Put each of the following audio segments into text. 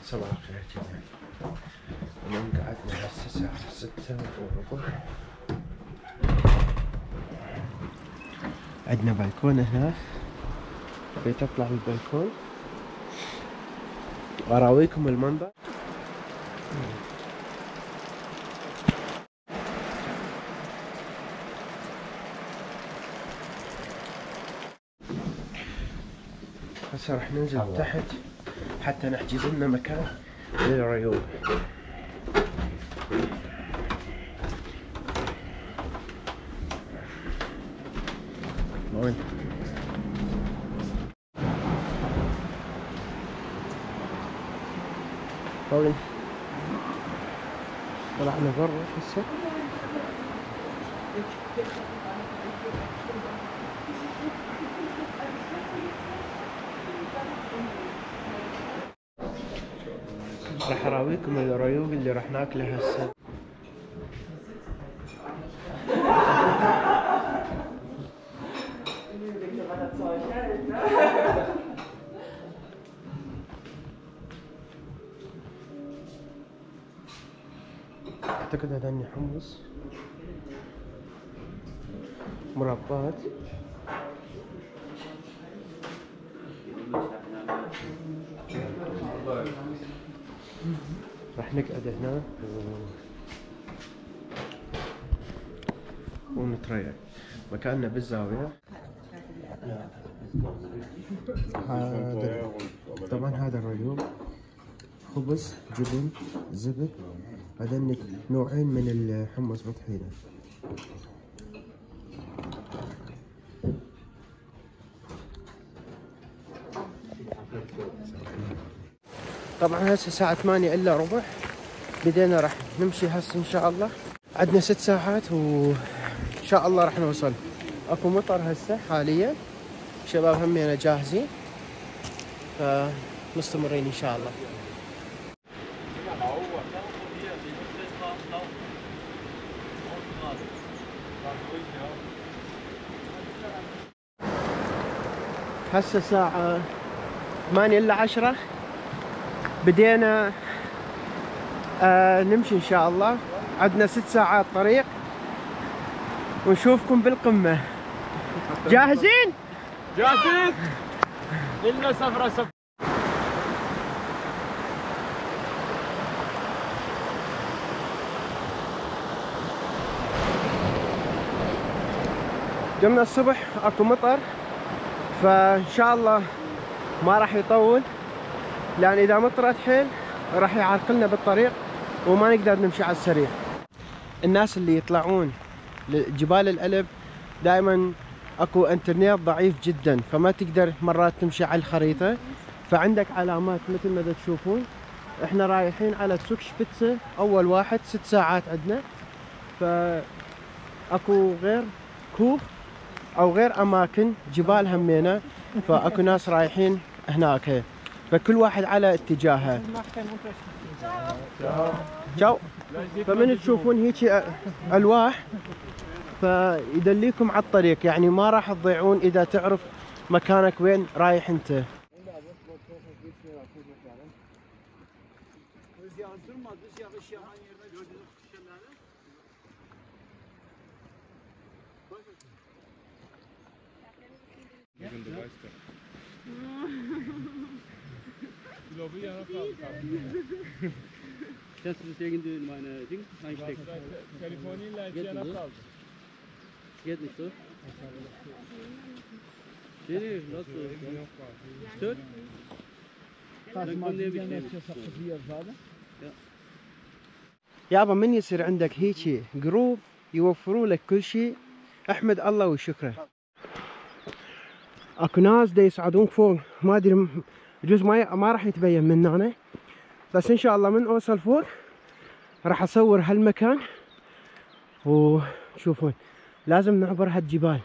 صباح الخير جميعا. اليوم قعدنا هسه الساعة 6:15. عندنا بلكون هناك، بيت اطلع البلكون واراويكم المنظر. هسه راح ننزل تحت حتى نحجز لنا مكان للريوق. وين؟ وين؟ طلعنا برا هسه. راح اراويكم الريوق اللي راح ناكله هسه. اعتقد هذاني حمص، مربات، راح نقعد هنا ونتريق. مكاننا بالزاوية. طبعا هذا الريوق، خبز، جبن، زبد، هذني نوعين من الحمص بطحينة. طبعا هسه الساعة 8:15 بدينا راح نمشي هسه ان شاء الله. عندنا 6 ساعات وان شاء الله راح نوصل. اكو مطر هسه حاليا، شباب همينا جاهزين فمستمرين ان شاء الله. هسه الساعة 8:50 بدينا نمشي ان شاء الله. عندنا 6 ساعات طريق ونشوفكم بالقمة. جاهزين؟ جاهزين؟ إلنا سفرة. قمنا الصبح اكو مطر، فان شاء الله ما راح يطول، لان اذا مطرت حيل راح يعرقلنا بالطريق وما نقدر نمشي على السريع. الناس اللي يطلعون لجبال الألب دائما اكو انترنت ضعيف جدا، فما تقدر مرات تمشي على الخريطة، فعندك علامات مثل ما تشوفون. احنا رايحين على سوق شبيتزا اول واحد، 6 ساعات عندنا. فاكو غير كوخ او غير اماكن جبال همينا، فاكو ناس رايحين هناك، فكل واحد على اتجاهه. جاو. فمن تشوفون هيك الواح فيدليكم على الطريق، يعني ما راح تضيعون اذا تعرف مكانك وين رايح انت. Kannst du das irgendwie in meine Ding reinstecken? Geht nicht so? Nee, lass es. Stört? Dann kommt der mit. يابا من يصير عندك هيك جروب يوفروا لك كل شيء احمد الله وشكره. اكو ناس دا يصعدون فوق، ما ادري يجوز ما راح يتبين من هنا، بس ان شاء الله من اوصل فوق راح اصور هالمكان. وشوفون لازم نعبر هالجبال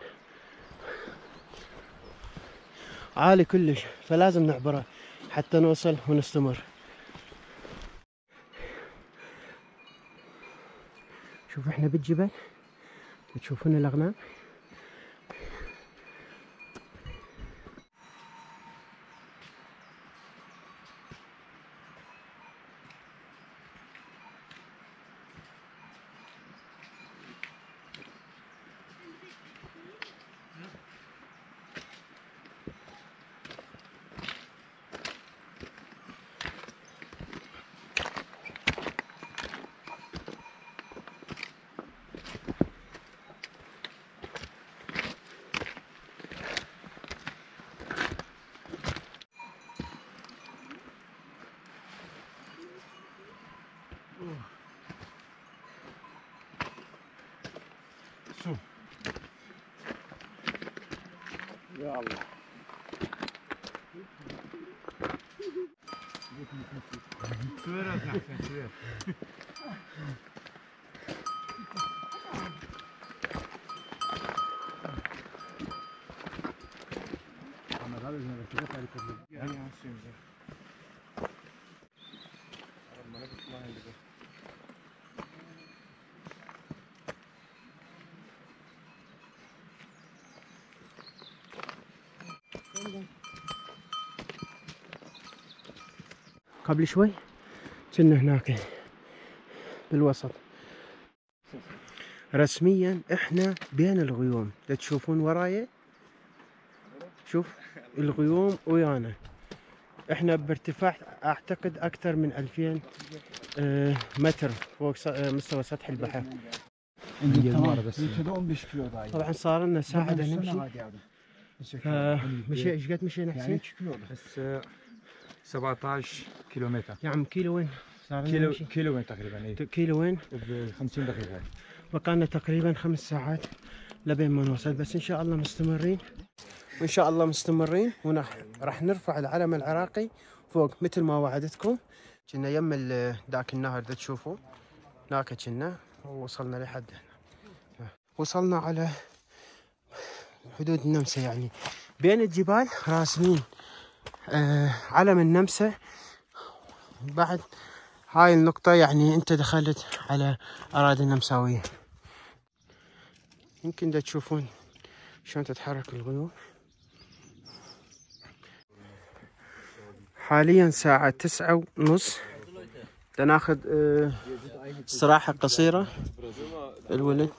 عالي كلش، فلازم نعبره حتى نوصل ونستمر. شوف احنا بالجبل، تشوفون الاغنام. شوف يا الله سويرات احسن سوير قبل شوي كنا هناك بالوسط. رسميا احنا بين الغيوم، تشوفون وراي شوف الغيوم ويانا. احنا بارتفاع اعتقد اكثر من 2000 متر فوق مستوى سطح البحر. طبعا صار لنا ساعة نمشي. مشي ايش قد مشينا حسين؟ بس 17 كيلومتر يعني كيلو وين؟ صار كيلو وين تقريبا؟ اي كيلو وين؟ ب 50 دقيقة. بقالنا تقريبا 5 ساعات لبين ما نوصل، بس ان شاء الله مستمرين وان شاء الله مستمرين، وراح نرفع العلم العراقي فوق مثل ما وعدتكم. كنا يم ذاك النهر دا تشوفوا هناك كنا، ووصلنا لحد هنا. وصلنا على حدود النمسا، يعني بين الجبال راسمين علم النمسا. بعد هاي النقطة يعني انت دخلت على اراضي النمساوية. يمكن دا تشوفون شلون تتحرك الغيوم. حاليا ساعة 9:30، ناخذ استراحة قصيرة الولد.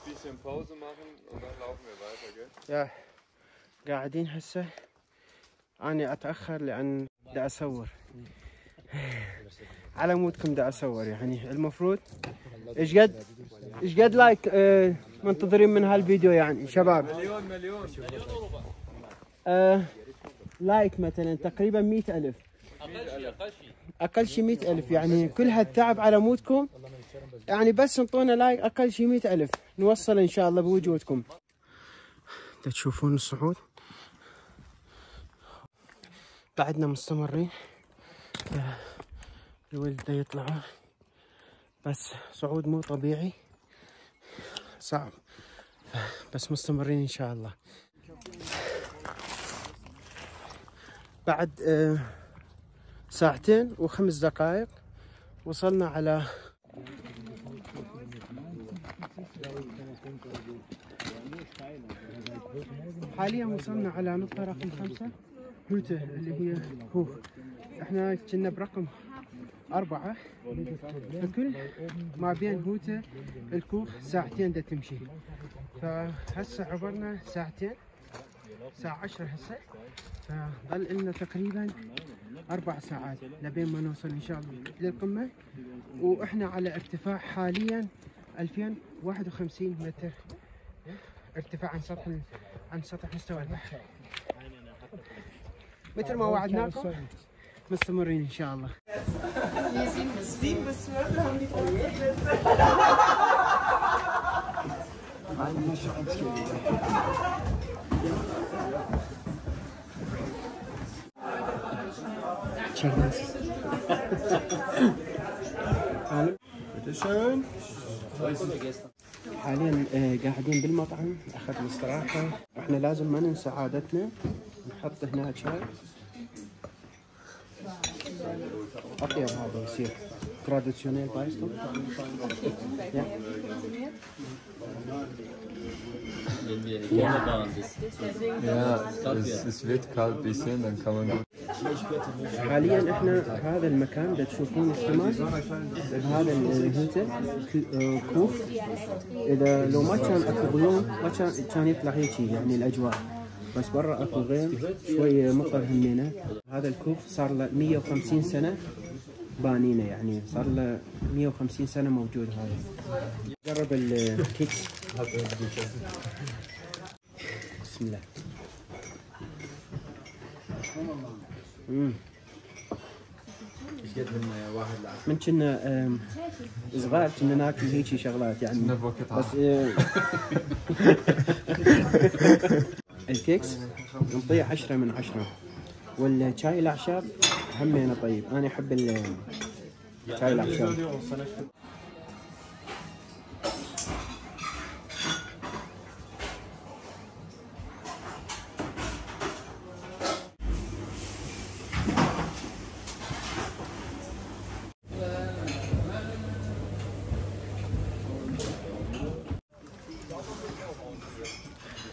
قاعدين هسه، أنا أتأخر لأن دا أصور على مودكم، دا أصور يعني المفروض. إيش قد لايك منتظرين من هالفيديو يعني شباب؟ مليون لايك مثلا تقريبا 100,000 أقل شيء 100,000 يعني كل هالتعب على مودكم يعني، بس انطونا لايك أقل شيء 100,000 نوصل إن شاء الله بوجودكم. تشوفون الصعود، بعدنا مستمرين. الولد يطلعون بس صعود مو طبيعي صعب، بس مستمرين إن شاء الله. بعد 2 و5 دقائق وصلنا على حاليا وصلنا على نقطة رقم 5 هوته، اللي هي هو. احنا كنا برقم 4، الكل ما بين هوته الكوخ 2 دا تمشي. فهسه عبرنا 2 ساعة، الساعة 10 هسه، فظل لنا تقريبا 4 ساعات لبين ما نوصل ان شاء الله للقمة. واحنا على ارتفاع حاليا 2051 متر ارتفاع عن سطح مستوى البحر. مثل ما وعدناكم مستمرين ان شاء الله. حاليا قاعدين بالمطعم، اخذنا استراحة. احنا لازم ما ننسى عادتنا، نحط هنا شاي اطيب، هذا يصير تراديشنال بايستو. Es wird kalt ein bisschen, dann kann man gut. حاليا احنا هذا المكان اللي تشوفون الشمال، هذا الهوتل كوخ. اذا لو ما كان اكو غيوم ما كان يطلع هيك يعني الاجواء، بس برا اكو غيم شوي مطر همينه. هذا الكوخ صار له 150 سنة بانينه، يعني صار له 150 سنة موجود. هذا جرب الكيكس. بسم الله. من كنا صغار كنا ناكل هيجي شغلات يعني بس الكيكس نعطيه 10 من 10 والشاي الاعشاب همينه طيب. انا احب الشاي الاعشاب.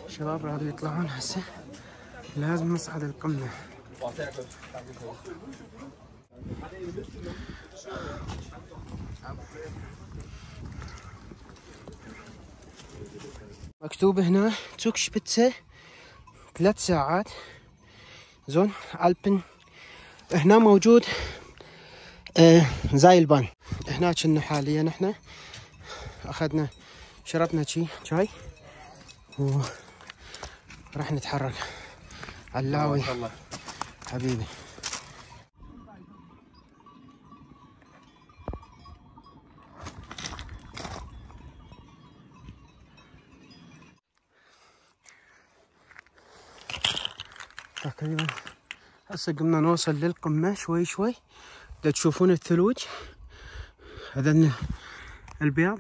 الشباب رادوا يطلعون هسه، لازم نصعد القمة. مكتوب هنا توكش بيتزا 3 ساعات زون ألبن. هنا موجود زي البان. هنا كنا حاليا احنا اخذنا شربنا شاي وراح نتحرك. علاوي حبيبي. تقريبا هسه قمنا نوصل للقمة شوي شوي. دا تشوفون الثلوج هذا البيض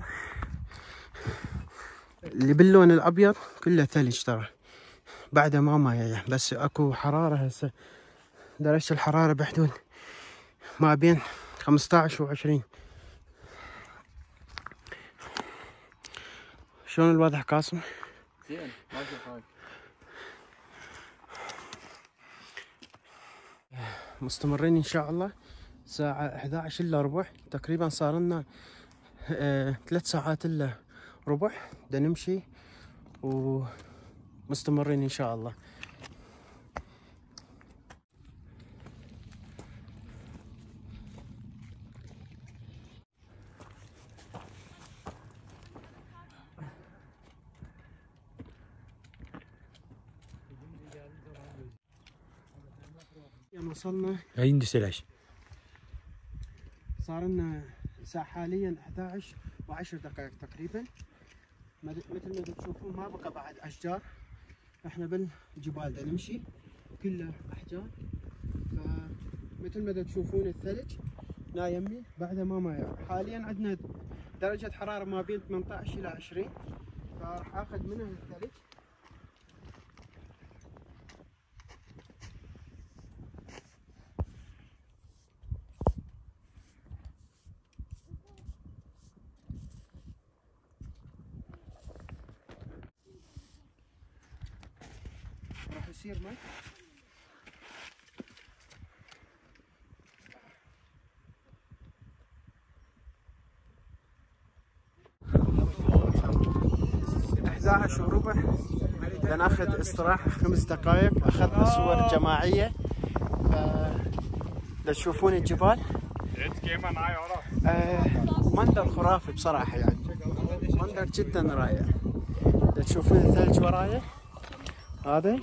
اللي باللون الابيض كله ثلج ترى بعده ما مايه، بس اكو حرارة هسه درجة الحرارة بحدود ما بين 15 و20. شلون الوضع قاسم؟ زين ماشي الحال. مستمرين ان شاء الله الساعة 11 الا ربع تقريبا. صار لنا 3 ساعات الا ربع بدنا نمشي ومستمرين ان شاء الله. وصلنا عندي سلاش. صار لنا الساعة حاليا 11 و10 دقائق تقريبا. مثل ما تشوفون ما بقى بعد اشجار، احنا بالجبال دا نمشي كله احجار. فمثل ما تشوفون الثلج لا يمي بعده ما حاليا عندنا درجة حرارة ما بين 18 الى 20. فراح اخذ منها الثلج. راح يصير ماء. أحد وربع ناخذ استراحة 5 دقائق. أخذنا صور جماعية تشوفون الجبال. منظر خرافي بصراحة يعني منظر جدا رائع. تشوفون الثلج ورايا هذا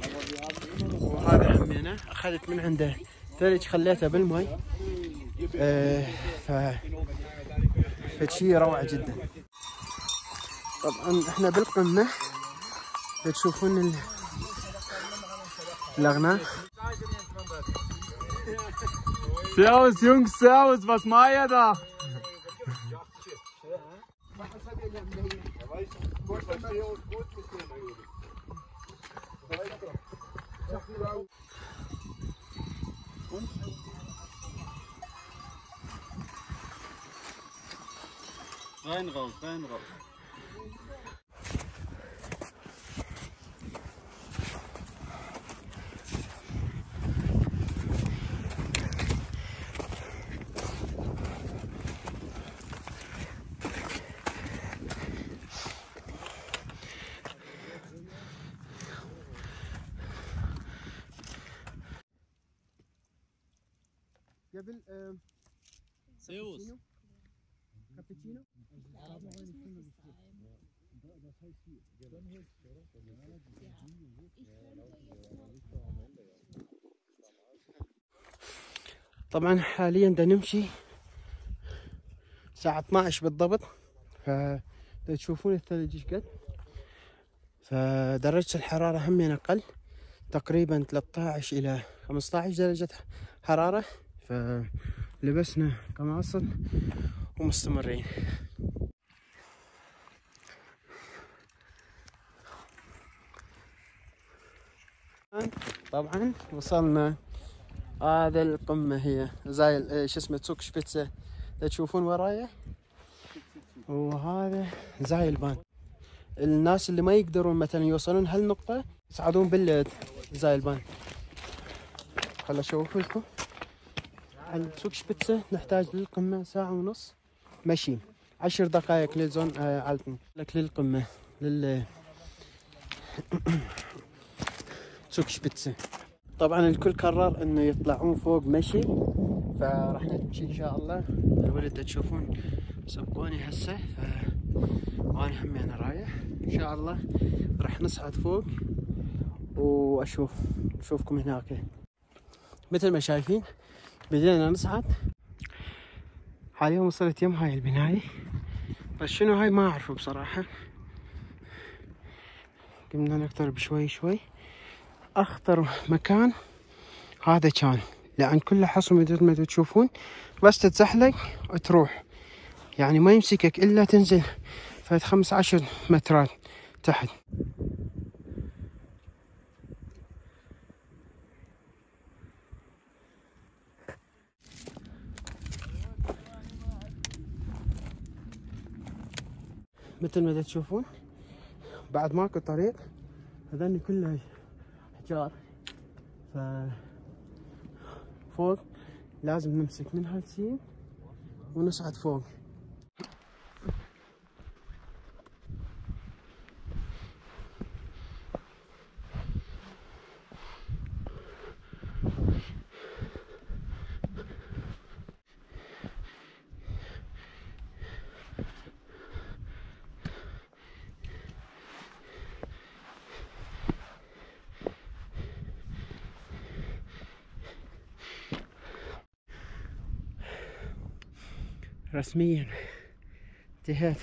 وهذا همينه اخذت من عنده ثلج خليته بالماء. فشي روعة جدا. طبعا احنا بالقمة تشوفون الاغنام. Servus Jungs, servus, was macht ihr da? Rein, raus, rein, raus. قبل Servus. كابتشينو. طبعا حاليا دا نمشي الساعة 12 بالضبط، تشوفون الثلج ايش قد، فدرجة الحرارة همين أقل تقريبا 13 إلى 15 درجة حرارة، فلبسنا قماصل ومستمرين. طبعا وصلنا هذا القمة، هي زي شو اسمه تسوق شبيتزا تشوفون ورايا، وهذا زايلبان. الناس اللي ما يقدرون مثلا يوصلون هالنقطة يصعدون بالزايلبان. خل اشوف لكم عند سوق شبيتزا نحتاج للقمة ساعة ونص مشي، 10 دقائق للزون عالتن لك للقمة سوق شبيتزا. طبعا الكل قرر انه يطلعون فوق مشي، فراح نمشي ان شاء الله. الولد تشوفون سبقوني هسه، وانا هم يعني رايح ان شاء الله راح نصعد فوق نشوفكم هناك. مثل ما شايفين بدينا نصعد. حاليا وصلت يم هاي البناية، بس شنو هاي ما اعرفه بصراحة. قمنا نقترب شوي شوي. اخطر مكان هذا كان، لان كله حصن مثل ما تشوفون، بس تتزحلق وتروح، يعني ما يمسكك الا تنزل فد 15 مترات تحت. مثل ما تشوفون بعد ماكو طريق، هذني كلها احجار، فوق لازم نمسك من هالسين ونصعد فوق. رسميا انتهيت،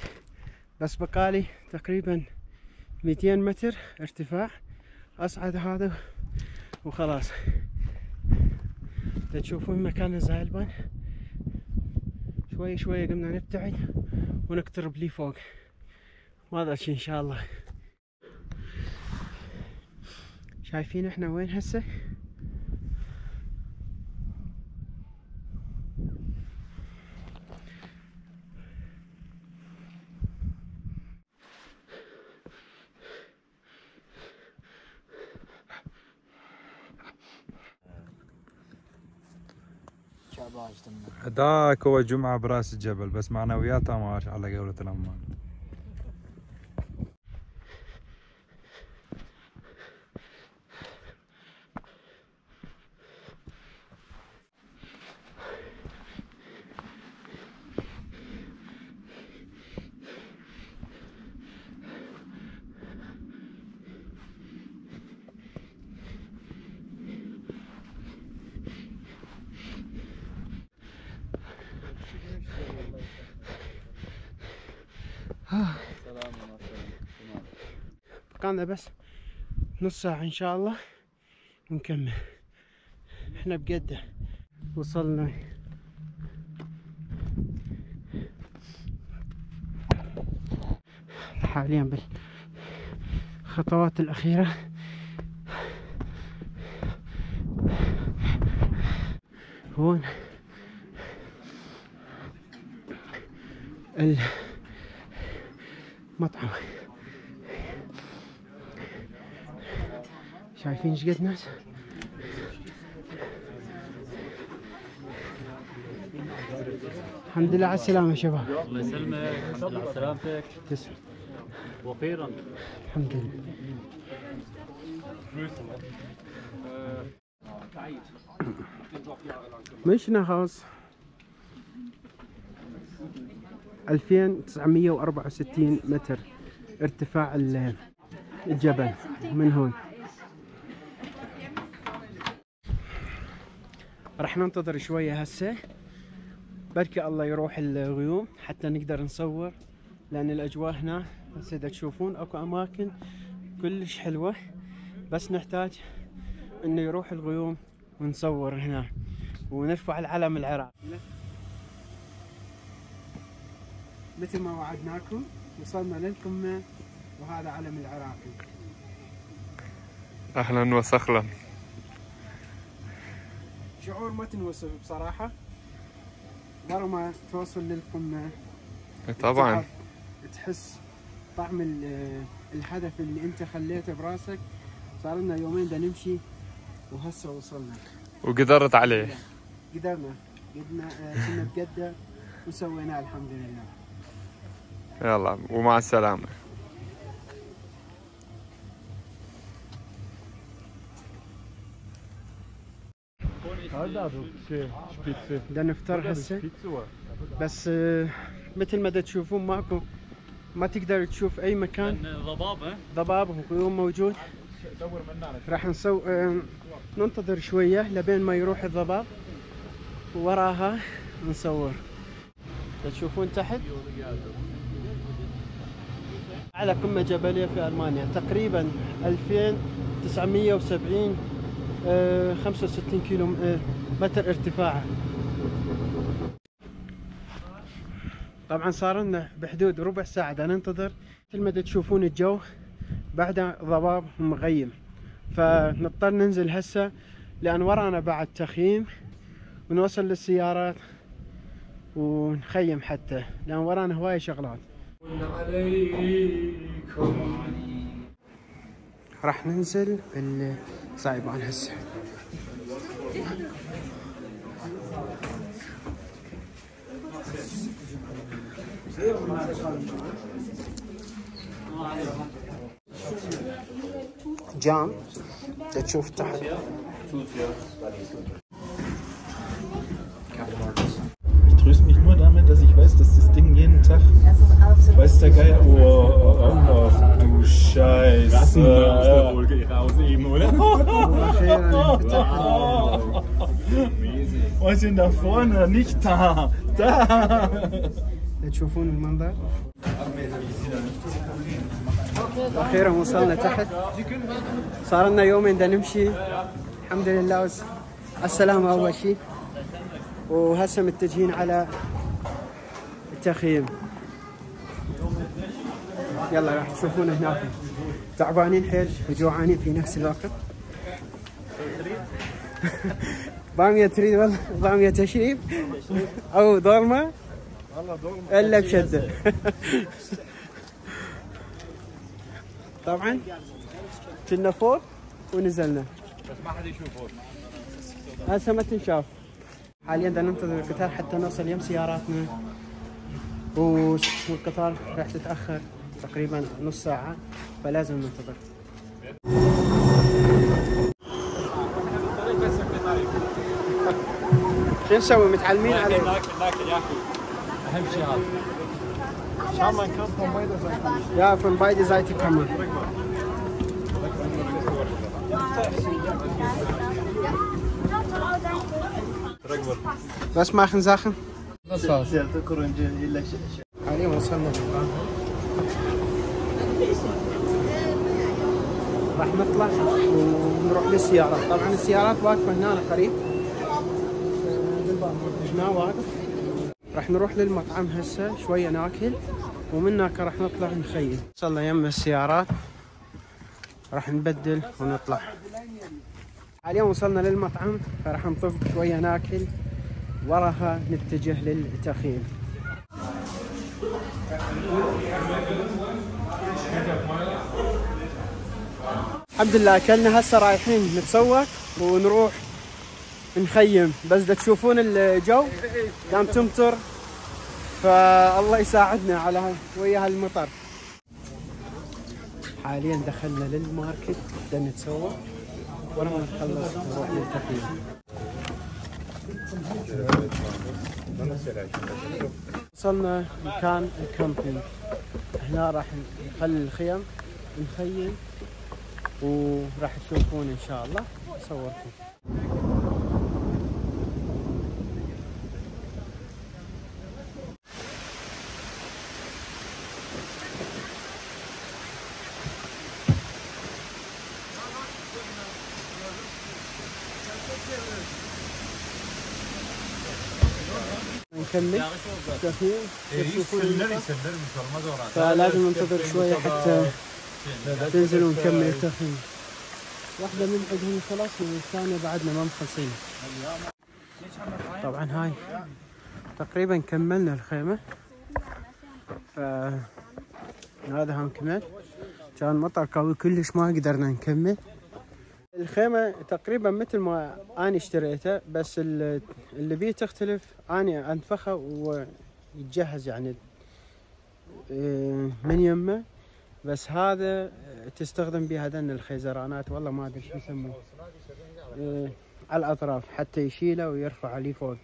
بس بقالي تقريبا 200 متر ارتفاع اصعد هذا وخلاص. تشوفون مكان الزايلبان، شوي شوي قمنا نبتعد ونقترب لي فوق، ما ادري ان شاء الله. شايفين احنا وين هسه؟ هذاك هو جمعة براس الجبل، بس معنوياتها ماشي على قولة الأمان. بقالنا بس نص ساعة ان شاء الله ونكمل. احنا بجدة وصلنا حاليا بالخطوات الأخيرة. هون المطعم، شايفين ايش قد ناس. الحمد لله على السلامة شباب. الله يسلمك، الحمد لله على سلامتك. تسلم. واخيرا الحمد لله. مشنا خلاص 2964 متر ارتفاع الجبل من هون. راح ننتظر شوية هسه بركي الله يروح الغيوم حتى نقدر نصور، لأن الأجواء هنا هسه دا تشوفون أكو أماكن كلش حلوة، بس نحتاج إنه يروح الغيوم ونصور هنا ونرفع العلم العراقي. مثل ما وعدناكم وصلنا للقمة وهذا علم العراقي. اهلا وسهلا. شعور ما تنوصف بصراحة، ورا ما توصل للقمة طبعا تحس طعم الهدف اللي انت خليته براسك. صار لنا يومين دا نمشي وهسه وصلنا وقدرت عليه. قدرنا كنا بجدة وسويناه الحمد لله. يلا ومع السلامة. بدنا نفطر هسه، بس مثل ما دا تشوفون ماكو، ما تقدر تشوف اي مكان ضباب وغيوم موجود. راح ننتظر شوية لبين ما يروح الضباب ووراها نصور. تشوفون تحت على قمة جبلية في ألمانيا تقريبا 2970 65 كيلو متر ارتفاعها. طبعا صار لنا بحدود ربع ساعة دا ننتظر. مثل ما تشوفون الجو بعده ضباب ومغيم، فنضطر ننزل هسه لأن ورانا بعد تخييم ونوصل للسيارات ونخيم حتى، لأن ورانا هواية شغلات. راح ننزل بالصعيبان هسه. جام تشوف تحت. Ich tröste mich nur damit, dass ich weiß, dass das Ding jeden Tag. Weiß der Geier. Oh, du Scheiße. Wohl raus eben, oder? Was ist denn da vorne? Nicht da. Da. تشوفون المنظر. أخيرا وصلنا تحت. صار لنا يومين دا نمشي الحمد لله السلامة أول شيء، وهسه متجهين على التخييم. يلا راح تشوفون هناك تعبانين حيل وجوعانين في نفس الوقت. بامية تريد والله، بامية تشريب أو دورمة إلا بشدة. طبعا كنا فوق ونزلنا بس ما حد يشوف فوق، هسه ما تنشاف. حاليا بدنا ننتظر القطار حتى نوصل يم سياراتنا، والقطار راح تتأخر تقريبا نص ساعة، فلازم ننتظر. شو نسوي؟ متعلمين عليه. ناكل يا اخي، اهم شيء هذا. Ja, von beide Seiten kann man. Was machen Sachen? Das war's. حاليا وصلنا للمكان. راح نطلع ونروح للسيارات. طبعا السيارات واقفة هنا قريب. هنا واقف. راح نروح للمطعم هسه شوية ناكل، ومن هناك راح نطلع نخيم. وصلنا يم السيارات راح نبدل ونطلع. حاليا وصلنا للمطعم فراح نطب شوية ناكل، وراها نتجه للتخييم. الحمد لله اكلنا، هسه رايحين نتسوق ونروح نخيم. بس دا تشوفون الجو قام تمطر، فالله يساعدنا على ويا هالمطر. حاليا دخلنا للماركت بدنا نتسوق، ولما نخلص نروح للتخييم. وصلنا مكان الكامبينج، هنا راح نخلي الخيم نخيم، وراح تشوفون ان شاء الله. اصوركم نكمل تخييم. فلازم ننتظر شويه حتى تنزل ونكمل التخييم. واحده من عندهم خلاص والثانيه بعدنا ما مخلصين. طبعا هاي تقريبا كملنا الخيمه. هذا هم كمل، كان مطر قوي كلش ما قدرنا نكمل. الخيمة تقريبا مثل ما أنا اشتريتها، بس اللي بيه تختلف. أنا أنفخها ويتجهز يعني من يمه، بس هذا تستخدم بها هذن الخيزرانات، والله ما أدري شو يسموه، على الأطراف حتى يشيله ويرفع عليه فوق.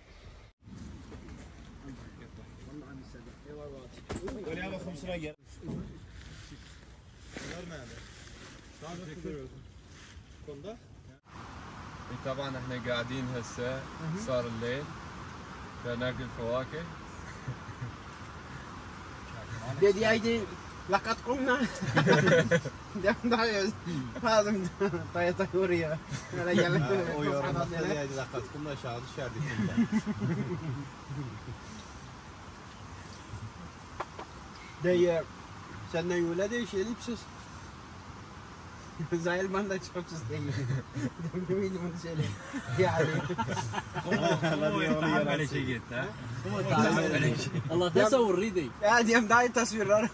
طبعا احنا قاعدين هسه صار الليل فناكل فواكه. دي ايدي لقد قمنا. هذا طيب وريا لقد قمنا شهر دي سنة يولد شيء لبسس زي البندق شخص دي دمي من شيء يعني على شيء الله تصور ريدي عادي يوم داي تصوير.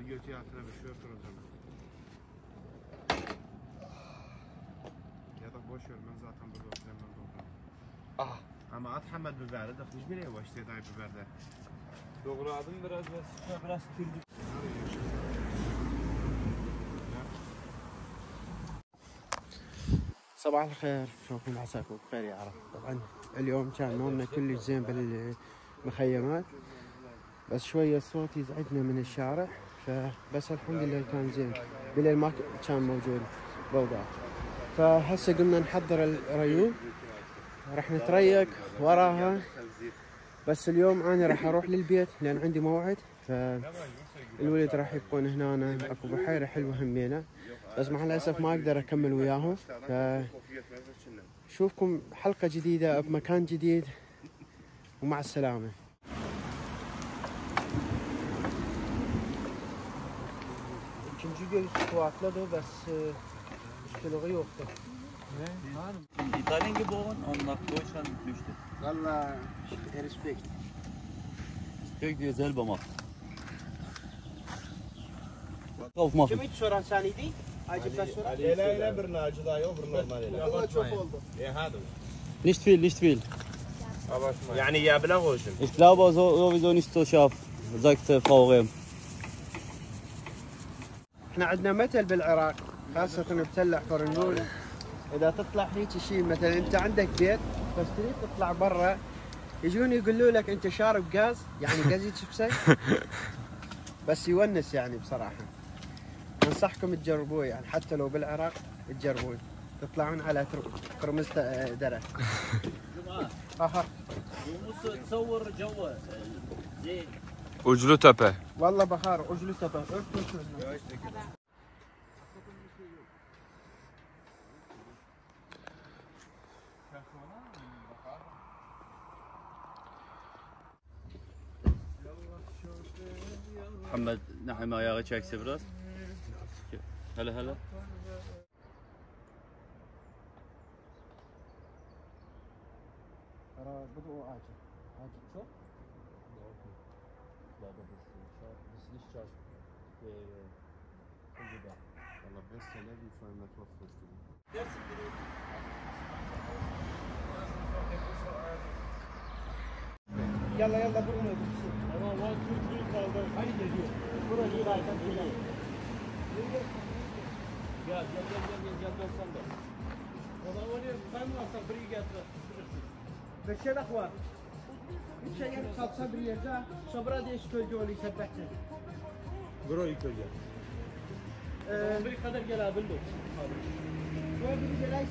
Götü altına bir şey oturun sana. Ya da boş ver, ben zaten burada oturamam doğru. Ama at Hamad biberi de hiç bile yavaş dedi ay biberde. Doğradım biraz türlü. صباح الخير، شلونكم؟ عساكم بخير يا عرب. طبعا اليوم كان نومنا كلش زين بالمخيمات، بس شوية الصوت يزعجنا من الشارع، فبس الحمد لله كان زين. بالليل ما كان موجود ضوضاء. فهسه قمنا نحضر الريوم، راح نتريق وراها. بس اليوم انا راح اروح للبيت لان عندي موعد، فالولد راح يبقون هنا. اكو بحيرة حلوة همينة، بس مع الاسف ما اقدر اكمل وياهم. فشوفكم حلقة جديدة بمكان جديد، ومع السلامة. İkinci göğüs kuvvetli bas üstülüğü yoktu. İtalyan gibi olan onlar Deutschland düştü. Valla respect. Çok güzel bama. Kaufmak. Kim hiç soran sen idi? Acı ben soran. Ele bir acı daha yok, bir normal ele. Ama çok oldu. Hadi. Nicht viel, nicht viel. Yani ya bile koysun. Ich glaube sowieso nicht so scharf, sagt Frau Rehm. احنا عندنا مثل بالعراق خاصة بتلع فرنول، إذا تطلع هيك شيء مثلا أنت عندك بيت بس تريد تطلع برا يجون يقولوا لك أنت شارب غاز، يعني غاز يشبسك. بس يونس يعني بصراحة. أنصحكم تجربوه يعني حتى لو بالعراق تجربوه، تطلعون على قرمز درة. أها. تصور جو زين. Uclu Tepe. والله بخار أجلو تبع. محمد نعم يا غشاك سبراس. هلا هلا. ترى بدو عاجل شو؟ لا بس ليش شاف والله بس لازم شوي ما توفر يلا يلا برمو. Tamam 1, 2, 3 kaldı. Hadi geliyor. Buraya zaten geliyor. Gel ben sen de. O zaman oraya ben varsa buraya getir. بشير اخوان بشير خاص صبري يرجع صبرا دي استوديو يسبحنا برو ilk önce. Bir kadar gel abi. وين بدي